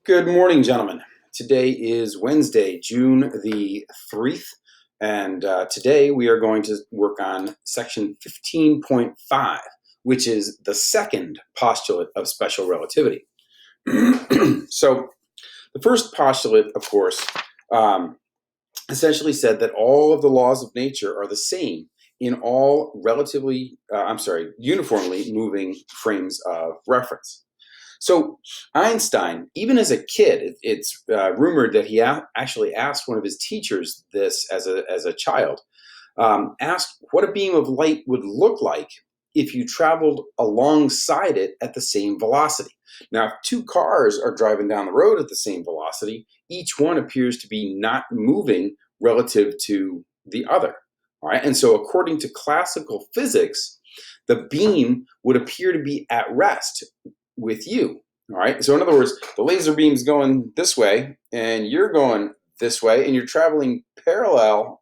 Good morning, gentlemen. Today is Wednesday, June the 3rd, and today we are going to work on section 15.5, which is the second postulate of special relativity. So the first postulate, of course, essentially said that all of the laws of nature are the same in all uniformly moving frames of reference. So Einstein, even as a kid, it's rumored that he actually asked one of his teachers this as a child, asked what a beam of light would look like if you traveled alongside it at the same velocity. Now, if two cars are driving down the road at the same velocity, each one appears to be not moving relative to the other. All right, and so according to classical physics, the beam would appear to be at rest with you. All right. So in other words, the laser beam's going this way and you're going this way and you're traveling parallel,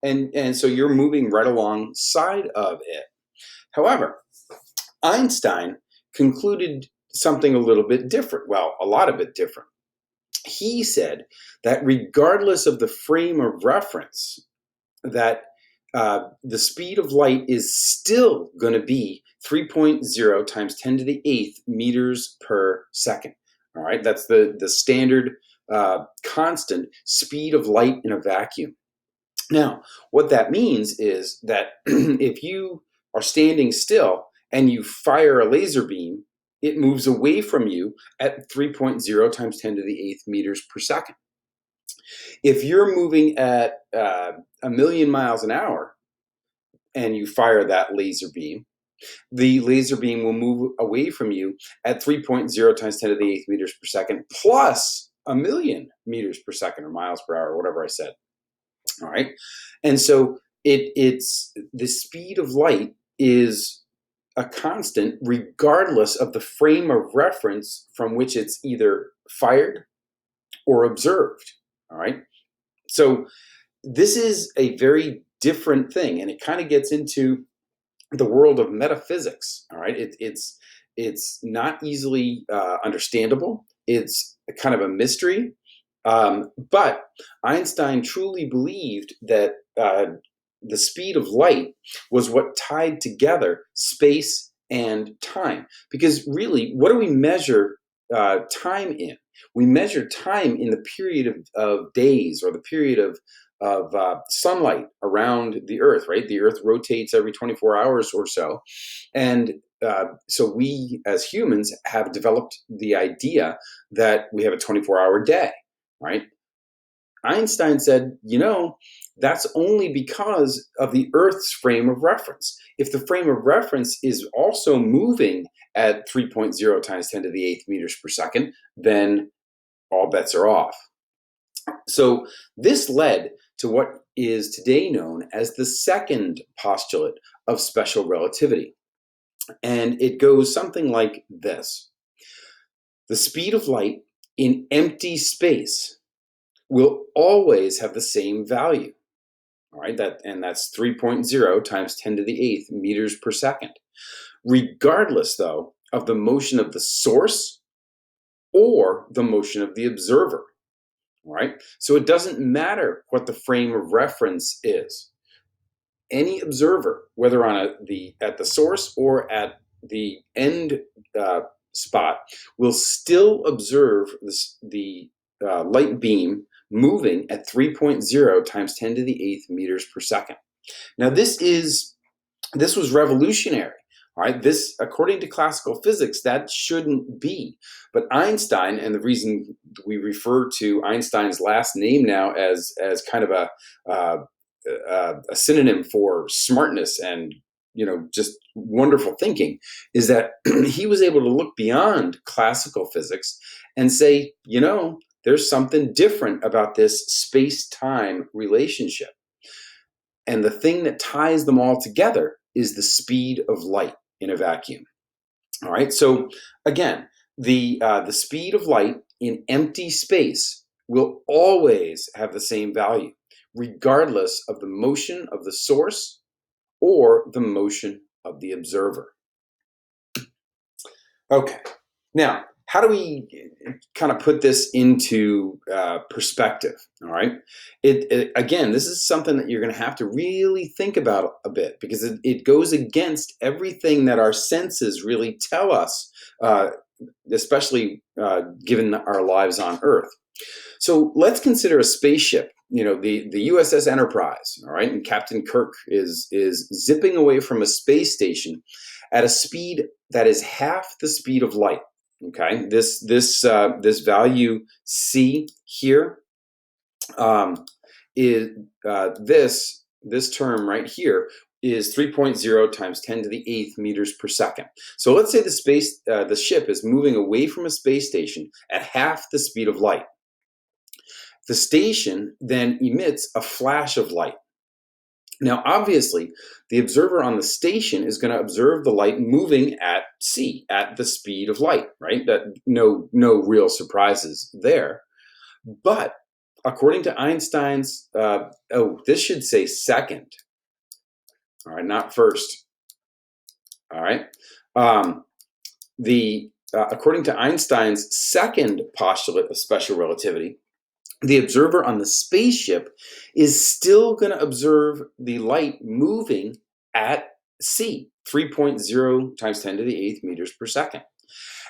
and so you're moving right alongside of it. However, Einstein concluded something a little bit different. Well, a lot of it different. He said that regardless of the frame of reference, that the speed of light is still going to be 3.0 times 10 to the 8th meters per second. All right, that's the standard constant speed of light in a vacuum. Now, what that means is that if you are standing still and you fire a laser beam, it moves away from you at 3.0 times 10 to the 8th meters per second. If you're moving at 1,000,000 miles an hour and you fire that laser beam, the laser beam will move away from you at 3.0 times 10 to the 8th meters per second plus 1,000,000 meters per second or miles per hour, or whatever I said. All right. And so it's the speed of light is a constant regardless of the frame of reference from which it's either fired or observed. All right. So this is a very different thing, and it kind of gets into the world of metaphysics. All right, it's not easily understandable. It's kind of a mystery, but Einstein truly believed that the speed of light was what tied together space and time. Because really, what do we measure time in? We measure time in the period of days, or the period of sunlight around the Earth, right? The Earth rotates every 24 hours or so. And so we as humans have developed the idea that we have a 24-hour day, right? Einstein said, that's only because of the Earth's frame of reference. If the frame of reference is also moving at 3.0 times 10 to the 8th meters per second, then all bets are off. So this led to what is today known as the second postulate of special relativity. And it goes something like this. The speed of light in empty space will always have the same value. All right, that's 3.0 times 10 to the 8th meters per second, regardless, though, of the motion of the source or the motion of the observer. All right, so it doesn't matter what the frame of reference is. Any observer, whether at the source or at the end spot, will still observe the light beam moving at 3.0 times 10 to the 8th meters per second. Now, this was revolutionary. All right, this, according to classical physics, that shouldn't be. But Einstein, and the reason we refer to Einstein's last name now as kind of a synonym for smartness and just wonderful thinking, is that he was able to look beyond classical physics and say, there's something different about this space-time relationship. And the thing that ties them all together is the speed of light in a vacuum. All right. So again, the speed of light in empty space will always have the same value, regardless of the motion of the source or the motion of the observer. Okay. Now, how do we kind of put this into perspective? All right. Again, this is something that you're going to have to really think about a bit, because it goes against everything that our senses really tell us, especially given our lives on Earth. So let's consider a spaceship. The USS Enterprise. All right, and Captain Kirk is zipping away from a space station at a speed that is half the speed of light. Okay, this value c here is this term right here is 3.0 times 10 to the 8th meters per second. So let's say the ship is moving away from a space station at half the speed of light. The station then emits a flash of light. Now, obviously, the observer on the station is going to observe the light moving at c, at the speed of light, right? That no real surprises there. But according to Einstein's, this should say second. All right, not first. All right. According to Einstein's second postulate of special relativity, the observer on the spaceship is still going to observe the light moving at c, 3.0 times 10 to the 8th meters per second.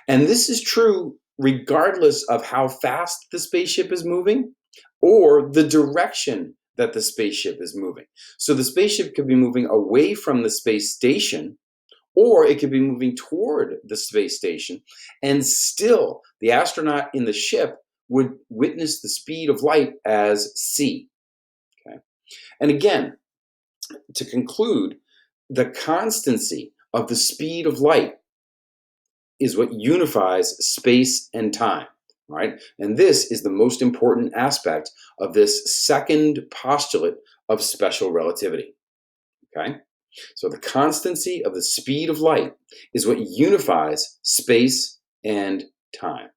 And this is true regardless of how fast the spaceship is moving or the direction that the spaceship is moving. So the spaceship could be moving away from the space station, or it could be moving toward the space station, and still the astronaut in the ship would witness the speed of light as c. Okay? And again, to conclude, the constancy of the speed of light is what unifies space and time, right? And this is the most important aspect of this second postulate of special relativity, okay? So the constancy of the speed of light is what unifies space and time.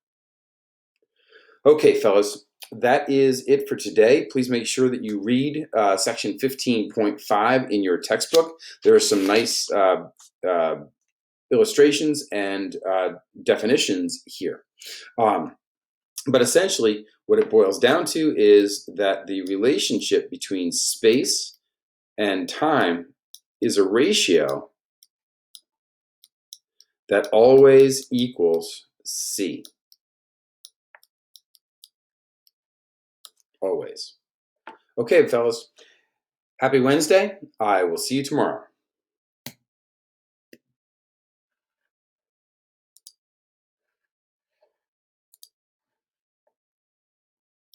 Okay, fellas, that is it for today. Please make sure that you read section 15.5 in your textbook. There are some nice illustrations and definitions here. But essentially, what it boils down to is that the relationship between space and time is a ratio that always equals c. Always. Okay, fellas. Happy Wednesday. I will see you tomorrow.